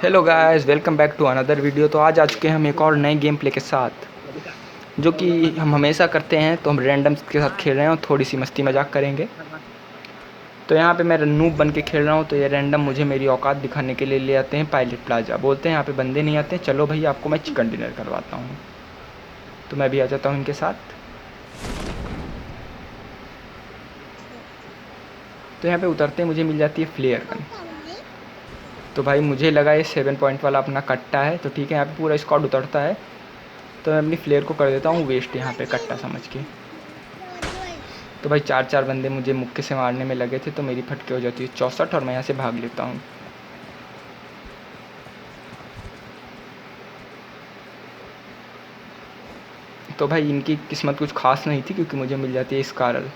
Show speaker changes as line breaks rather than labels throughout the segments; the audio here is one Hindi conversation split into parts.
Hello guys, welcome back to another video. तो आज आ चुके हैं हम एक और नए गेम प्ले के साथ, जो कि हम हमेशा करते हैं। तो हम रैंडम्स के साथ खेल रहे हैं और थोड़ी सी मस्ती मजाक करेंगे। तो यहाँ पे मैं नूब बन के खेल रहा हूँ। तो ये रैंडम मुझे मेरी औकात दिखाने के लिए ले आते हैं पायलट प्लाजा। बोलते हैं यहाँ पे बंदे नहीं आते, चलो भाई आपको मैं चिकन डिनर करवाता हूँ। तो मैं भी आ जाता हूँ इनके साथ। तो यहाँ पे उतरते मुझे मिल जाती है फ्लेयर गन। तो भाई मुझे लगा ये 7 पॉइंट वाला अपना कट्टा है, तो ठीक है। यहाँ पे पूरा स्क्वाड उतरता है, तो मैं अपनी फ्लेयर को कर देता हूँ वेस्ट यहाँ पे कट्टा समझ के। तो भाई 4 बंदे मुझे मुक्के से मारने में लगे थे, तो मेरी फटके हो जाती है 64 और मैं यहाँ से भाग लेता हूँ। तो भाई इनकी किस्मत कुछ खास नहीं थी, क्योंकि मुझे मिल जाती है स्कारल।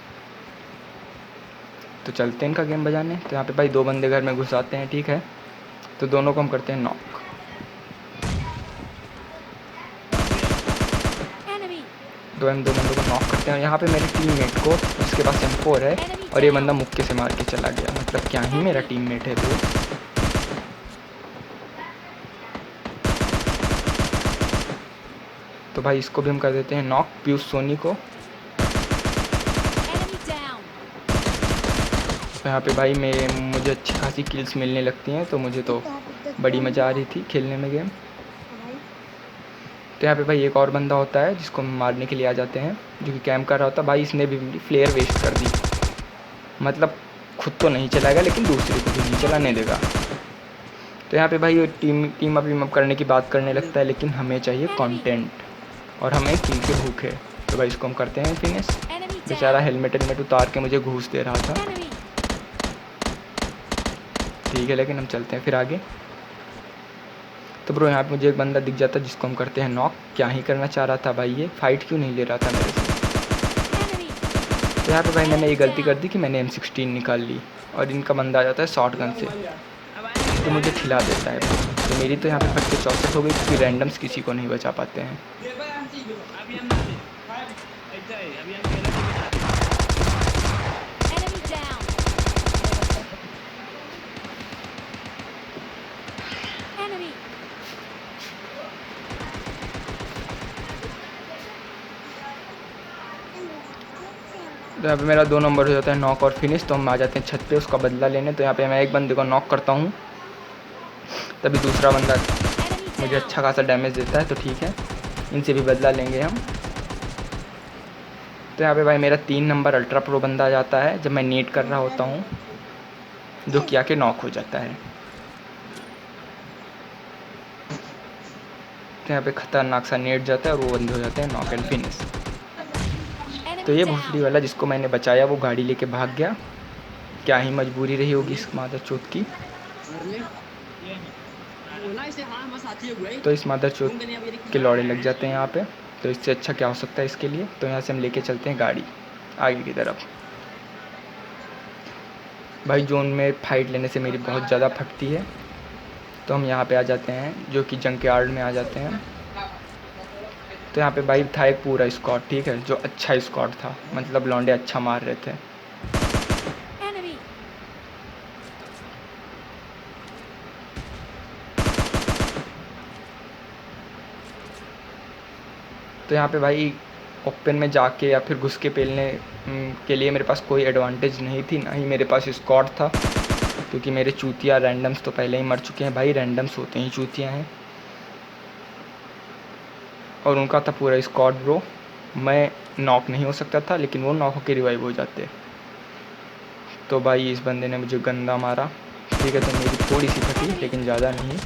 तो चलते हैं इनका गेम बजाने। तो यहाँ पे भाई 2 बंदे घर में घुस आते हैं, ठीक है। तो दोनों को हम करते हैं नॉक। दो बंदों को नॉक करते हैं। यहाँ पे मेरे टीममेट को, जिसके पास M4 है, और ये बंदा मुक्के से मार के चला गया। मतलब क्या ही मेरा टीममेट है वो। तो भाई इसको भी हम कर देते हैं नॉक, पीयूष सोनी को। तो यहाँ पे भाई मुझे अच्छी खासी किल्स मिलने लगती हैं, तो मुझे तो बड़ी मज़ा आ रही थी खेलने में गेम। तो यहाँ पे भाई एक और बंदा होता है जिसको हम मारने के लिए आ जाते हैं, जो कि कैम्प कर रहा होता है। भाई इसने भी मेरी फ्लेयर वेस्ट कर दी। मतलब खुद तो नहीं चलाएगा, लेकिन दूसरे को भी नहीं चलाने देगा। तो यहाँ पे भाई ये टीम अप करने की बात करने लगता है, लेकिन हमें चाहिए कंटेंट और हमें किल के भूख है। तो भाई इसको हम करते हैं फिनिश। बेचारा हेलमेट उतार के मुझे घूस दे रहा था, ठीक है। लेकिन हम चलते हैं फिर आगे। तो ब्रो यहाँ पे मुझे एक बंदा दिख जाता है, जिसको हम करते हैं नॉक। क्या ही करना चाह रहा था भाई, ये फाइट क्यों नहीं ले रहा था मेरे से। तो यहाँ पे भाई मैंने ये गलती कर दी कि मैंने M16 निकाल ली, और इनका बंदा आ जाता है शॉर्ट गन से, तो मुझे खिला देता है। तो मेरी तो यहाँ पे फटके 64 हो गई, क्योंकि रैंडम्स किसी को नहीं बचा पाते हैं। तो यहाँ पे मेरा 2 नंबर हो जाता है नॉक और फिनिश। तो हम आ जाते हैं छत पे उसका बदला लेने। तो यहाँ पे मैं एक बंदे को नॉक करता हूँ, तभी दूसरा बंदा मुझे अच्छा खासा डैमेज देता है। तो ठीक है, इनसे भी बदला लेंगे हम। तो यहाँ पे भाई मेरा 3 नंबर अल्ट्रा प्रो बंदा आ जाता है, जब मैं नेट कर रहा होता हूँ, जो कि आके नॉक हो जाता है। तो यहाँ पे खतरनाक सा नेट जाता है और वो बंद हो जाते हैं नॉक एंड फिनिश। तो ये भूसड़ी वाला जिसको मैंने बचाया, वो गाड़ी लेके भाग गया। क्या ही मजबूरी रही होगी इस मादरचोद की। तो इस मादरचोद के लौड़े लग जाते हैं यहाँ पे। तो इससे अच्छा क्या हो सकता है इसके लिए। तो यहाँ से हम लेके चलते हैं गाड़ी आगे की तरफ। भाई जोन में फाइट लेने से मेरी बहुत ज़्यादा फटती है, तो हम यहाँ पे आ जाते हैं, जो कि जंक यार्ड में आ जाते हैं। तो यहाँ पे भाई था एक पूरा स्क्वाड, ठीक है, जो अच्छा स्क्वाड था, मतलब लौंडे अच्छा मार रहे थे। तो यहाँ पे भाई ओपन में जाके या फिर घुस के पेलने के लिए मेरे पास कोई एडवांटेज नहीं थी, ना ही मेरे पास स्क्वाड था, क्योंकि मेरे चूतिया रैंडम्स तो पहले ही मर चुके हैं। भाई रैंडम्स होते ही चूतिया हैं, और उनका था पूरा स्क्वाड ब्रो। मैं नॉक नहीं हो सकता था, लेकिन वो नॉक होकर रिवाइव हो जाते। तो भाई इस बंदे ने मुझे गंदा मारा, ठीक है। तो मेरी थोड़ी सी फटी, लेकिन ज़्यादा नहीं।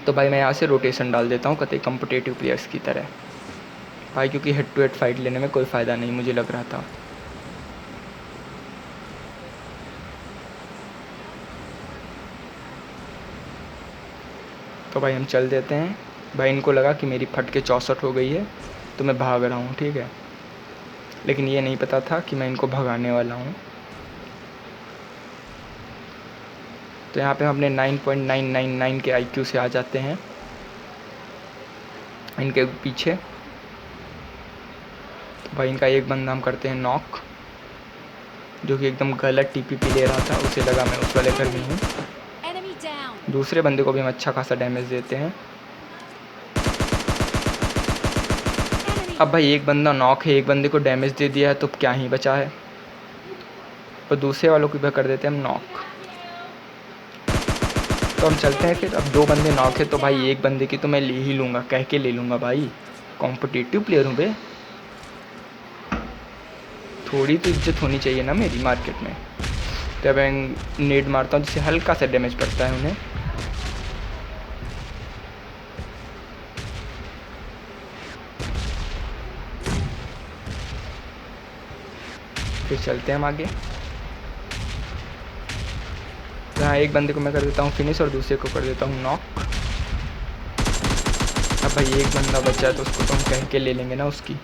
तो भाई मैं यहाँ से रोटेशन डाल देता हूँ, कतई कॉम्पिटिटिव प्लेयर्स की तरह भाई, क्योंकि हेड टू हेड फाइट लेने में कोई फ़ायदा नहीं मुझे लग रहा था। तो भाई हम चल देते हैं। भाई इनको लगा कि मेरी फटके 64 हो गई है, तो मैं भाग रहा हूँ, ठीक है। लेकिन ये नहीं पता था कि मैं इनको भगाने वाला हूँ। तो यहाँ पे हम अपने 9.999 के IQ से आ जाते हैं इनके पीछे। तो भाई इनका एक बंदा हम करते हैं नॉक। जो कि एकदम गलत टीपीपी ले रहा था, उसे लगा मैं उस वाले घर में हूँ। दूसरे बंदे को भी हम अच्छा खासा डैमेज देते हैं। अब भाई एक बंदा नॉक है, एक बंदे को डैमेज दे दिया है तो क्या ही बचा है, और दूसरे वालों को भी कर देते हैं हम नॉक। तो हम चलते हैं फिर। अब 2 बंदे नॉक है तो भाई एक बंदे की तो मैं ले ही लूँगा, कह के ले लूँगा भाई, कॉम्पिटिटिव प्लेयर हूँ बे, थोड़ी तो इज्जत होनी चाहिए ना मेरी मार्केट में। तो अब मैं नेड मारता हूँ जिससे हल्का सा डैमेज पड़ता है उन्हें। फिर चलते हैं हम आगे। तो हाँ, एक बंदे को मैं कर देता हूँ फिनिश और दूसरे को कर देता हूँ नॉक। अब भाई एक बंदा बचा है तो उसको तो हम कह के ले लेंगे ना उसकी।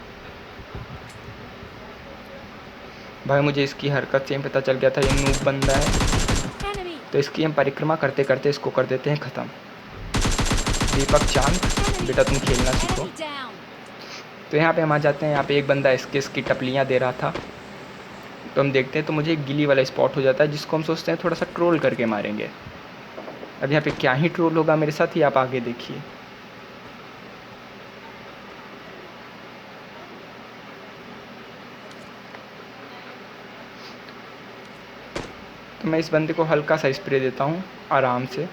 भाई मुझे इसकी हरकत से पता चल गया था ये नूब बंदा है, तो इसकी हम परिक्रमा करते करते इसको कर देते हैं ख़त्म। दीपक चांद, बेटा तुम खेलना सीखो। तो यहाँ पे हम आ जाते हैं। यहाँ पे एक बंदा इसकी टपलियाँ दे रहा था, तो हम देखते हैं तो मुझे एक गिली वाला स्पॉट हो जाता है जिसको हम सोचते हैं थोड़ा सा ट्रोल करके मारेंगे। अब यहाँ पे क्या ही ट्रोल होगा मेरे साथ ही आप आगे देखिए। तो मैं इस बंदे को हल्का सा स्प्रे देता हूँ आराम से।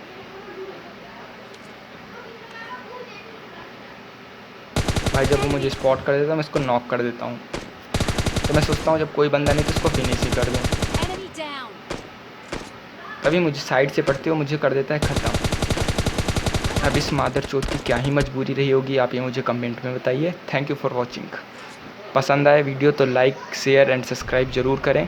भाई जब वो मुझे स्पॉट कर देता है मैं इसको नॉक कर देता हूँ। तो मैं सोचता हूँ जब कोई बंदा नहीं तो इसको फिनिश ही कर दूँ, तभी मुझे साइड से पड़ते हो मुझे कर देता है ख़त्म। अब इस मादर चोद की क्या ही मजबूरी रही होगी, आप ये मुझे कमेंट में बताइए। Thank you for watching. पसंद आए वीडियो तो लाइक शेयर एंड सब्सक्राइब ज़रूर करें।